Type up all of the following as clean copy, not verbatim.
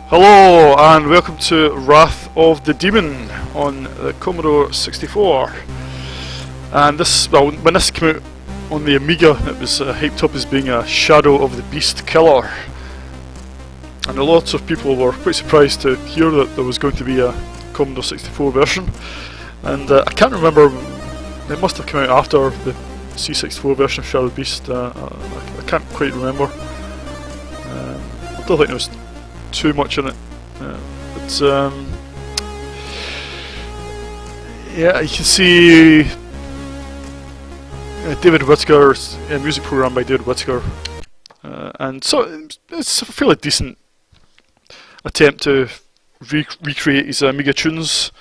Hello and welcome to Wrath of the Demon on the Commodore 64. And when this came out on the Amiga, it was hyped up as being a Shadow of the Beast killer. And lots of people were quite surprised to hear that there was going to be a Commodore 64 version. And I can't remember, it must have come out after the C64 version of Shadow of the Beast. I can't quite remember. I don't think there was too much in it, but yeah, you can see David Whittaker's a music program by David Whittaker, and so it's a fairly decent attempt to recreate his Amiga tunes.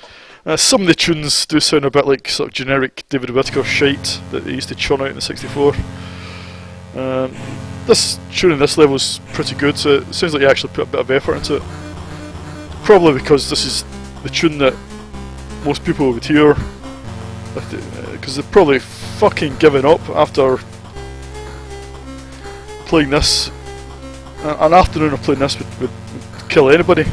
Some of the tunes do sound a bit like sort of generic David Whittaker shite that they used to churn out in the 64. This tune in this level is pretty good, so it sounds like you actually put a bit of effort into it. Probably because this is the tune that most people would hear, because they've probably fucking given up after playing this. An afternoon of playing this would kill anybody.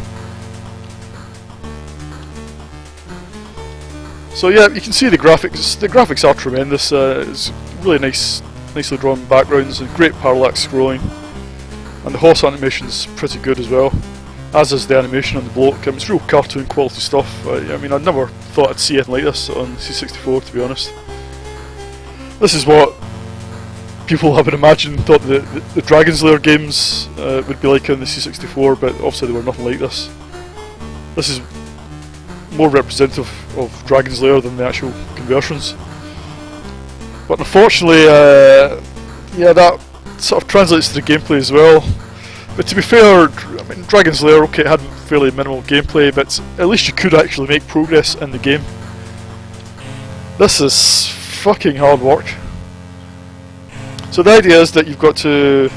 So yeah, you can see the graphics. The graphics are tremendous. It's really nicely drawn backgrounds and great parallax scrolling, and the horse animation is pretty good as well, as is the animation on the bloke. It's real cartoon quality stuff. I mean, I never thought I'd see anything like this on C64, to be honest. This is what people, I would imagine, thought the Dragon's Lair games would be like on the C64, but obviously they were nothing like this. This is more representative of Dragon's Lair than the actual conversions. But unfortunately, yeah, that sort of translates to the gameplay as well. But to be fair, I mean, Dragon's Lair, okay, it had fairly minimal gameplay, but at least you could actually make progress in the game. This is fucking hard work. So the idea is that you've got to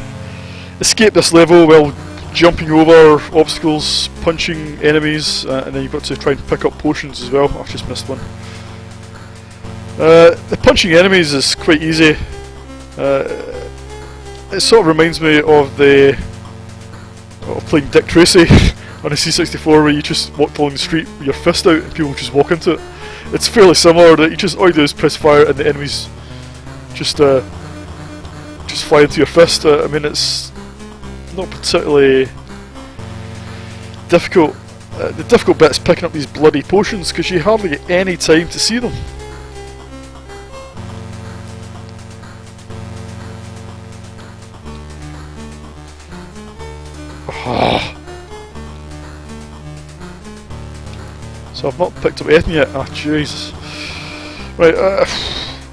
escape this level while jumping over obstacles, punching enemies, and then you've got to try and pick up potions as well. I've just missed one. The punching enemies is quite easy. It sort of reminds me of playing Dick Tracy on a C64, where you just walk along the street with your fist out and people just walk into it. It's fairly similar. That all you do is press fire and the enemies just fly into your fist. I mean, it's not particularly difficult. The difficult bit is picking up these bloody potions, because you hardly get any time to see them. So I've not picked up anything yet. Oh Jesus! Right,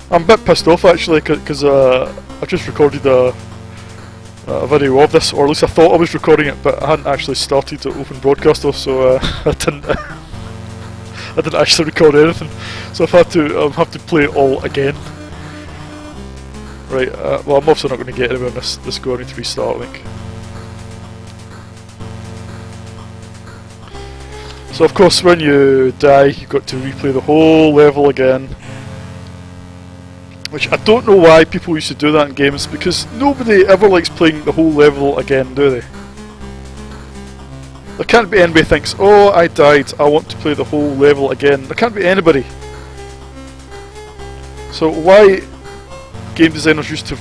I'm a bit pissed off actually, because I just recorded a video of this, or at least I thought I was recording it, but I hadn't actually started to open broadcast off, so I didn't actually record anything. So I'll have to play it all again. Right, well, I'm obviously not going to get anywhere in this go. I need to restart, I think. So of course, when you die, you've got to replay the whole level again. Which I don't know why people used to do that in games, because nobody ever likes playing the whole level again, do they? There can't be anybody who thinks, oh, I died, I want to play the whole level again. There can't be anybody. So why game designers used to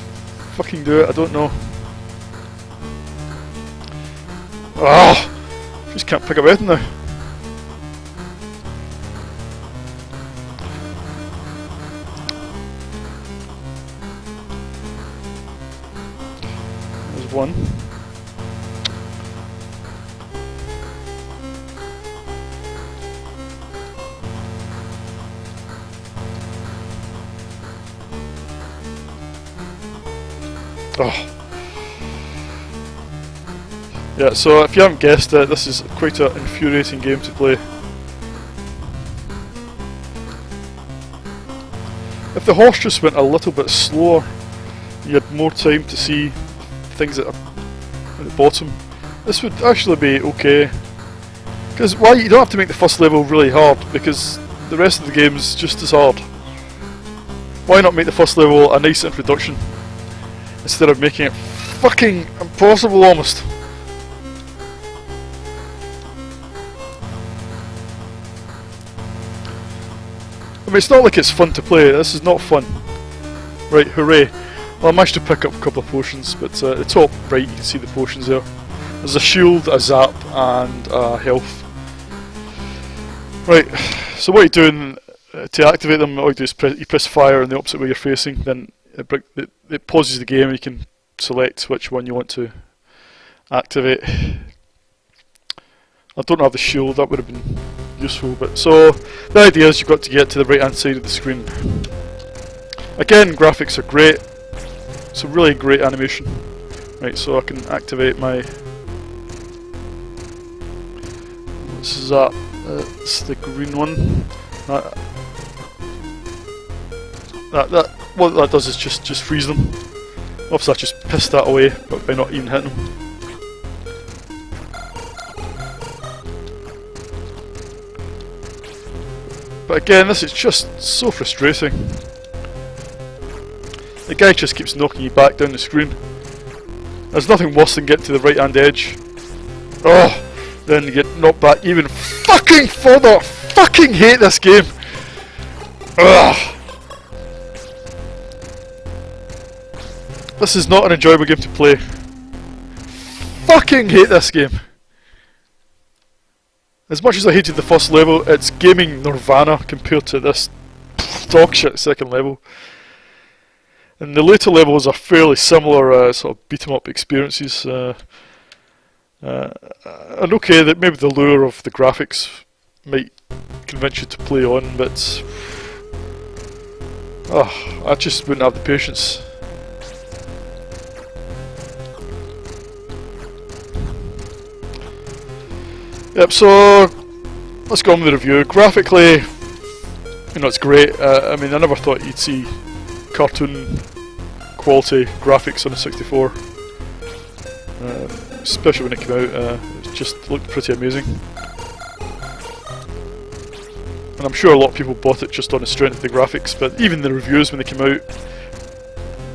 fucking do it, I don't know. Ah, just can't pick up anything now. One. Oh. Yeah, so if you haven't guessed it, this is quite an infuriating game to play. If the horse just went a little bit slower, you had more time to see things that are at the bottom, this would actually be okay. Because you don't have to make the first level really hard, because the rest of the game is just as hard. Why not make the first level a nice introduction instead of making it fucking impossible almost? I mean, it's not like it's fun to play. This is not fun. Right, hooray. Well, I managed to pick up a couple of potions, but at the top right you can see the potions there. There's a shield, a zap, and a health. Right, so what you're doing to activate them, all you do is you press fire in the opposite way you're facing, then it pauses the game and you can select which one you want to activate. I don't have the shield, that would have been useful, but so the idea is you've got to get to the right hand side of the screen. Again, graphics are great, it's a really great animation. Right, so I can activate my... This is that, it's the green one. What that does is just freeze them. Obviously I just pissed that away, but by not even hitting them. But again, this is just so frustrating. The guy just keeps knocking you back down the screen. There's nothing worse than getting to the right hand edge. Oh, then you get knocked back even fucking further. I fucking hate this game. Ugh. This is not an enjoyable game to play. Fucking hate this game. As much as I hated the first level, it's gaming nirvana compared to this dogshit second level. And the later levels are fairly similar sort of beat 'em up experiences. And okay, that maybe the lure of the graphics might convince you to play on, but I just wouldn't have the patience. Yep, so let's go on with the review. Graphically, you know, it's great. I mean, I never thought you'd see cartoon quality graphics on a 64. Especially when it came out, it just looked pretty amazing. And I'm sure a lot of people bought it just on the strength of the graphics, but even the reviews when they came out,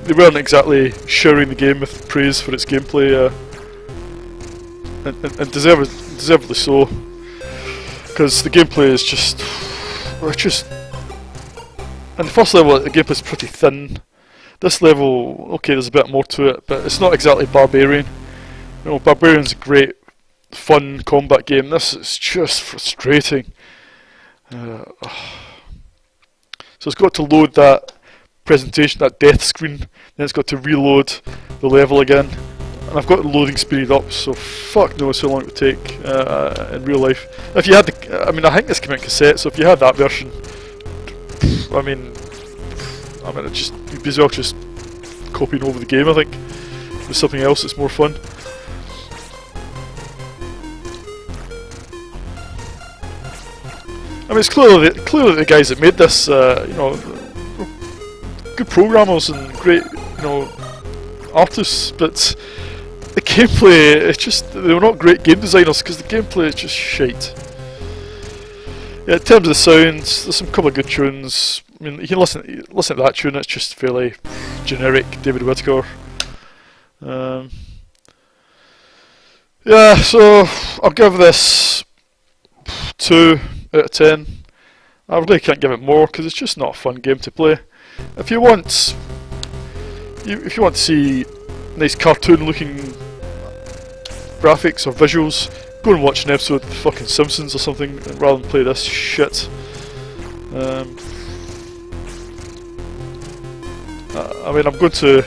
they weren't exactly showering the game with praise for its gameplay, and deservedly so, because the gameplay is just... In the first level the gameplay is pretty thin. This level, okay, there's a bit more to it, but it's not exactly Barbarian. You know, Barbarian's a great, fun combat game. This is just frustrating. So it's got to load that presentation, that death screen, then it's got to reload the level again. And I've got the loading speed up, so fuck knows how long it would take in real life. If you had the, I mean, I think this came out in cassette, so if you had that version, I mean, it just, you'd be as well just copying over the game, I think, with something else that's more fun. I mean, it's clearly the guys that made this, you know, good programmers and great, you know, artists, but the gameplay, it's just, they were not great game designers because the gameplay is just shite. Yeah, in terms of the sounds, there's some couple of good tunes. I mean, you can listen to that tune, it's just fairly generic David Whittaker. Yeah, so I'll give this 2 out of 10. I really can't give it more because it's just not a fun game to play. If you want to see nice cartoon-looking graphics or visuals, go and watch an episode of the fucking Simpsons or something rather than play this shit. I mean, I'm going to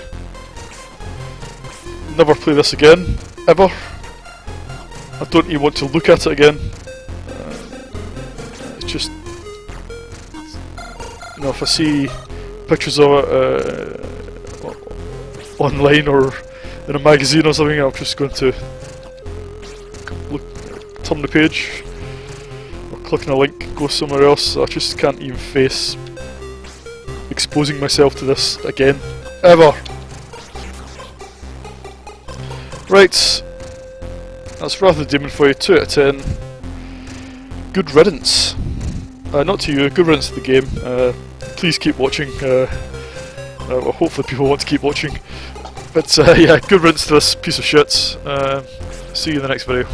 never play this again, ever. I don't even want to look at it again. It's just, you know, if I see pictures of it online or in a magazine or something, I'm just going to turn the page or click on a link, go somewhere else. I just can't even face exposing myself to this again, ever. Right, that's Wrath of the Demon for you, 2 out of 10. Good riddance. Not to you, good riddance to the game. Please keep watching. Well, hopefully people want to keep watching. But yeah, good riddance to this piece of shit. See you in the next video.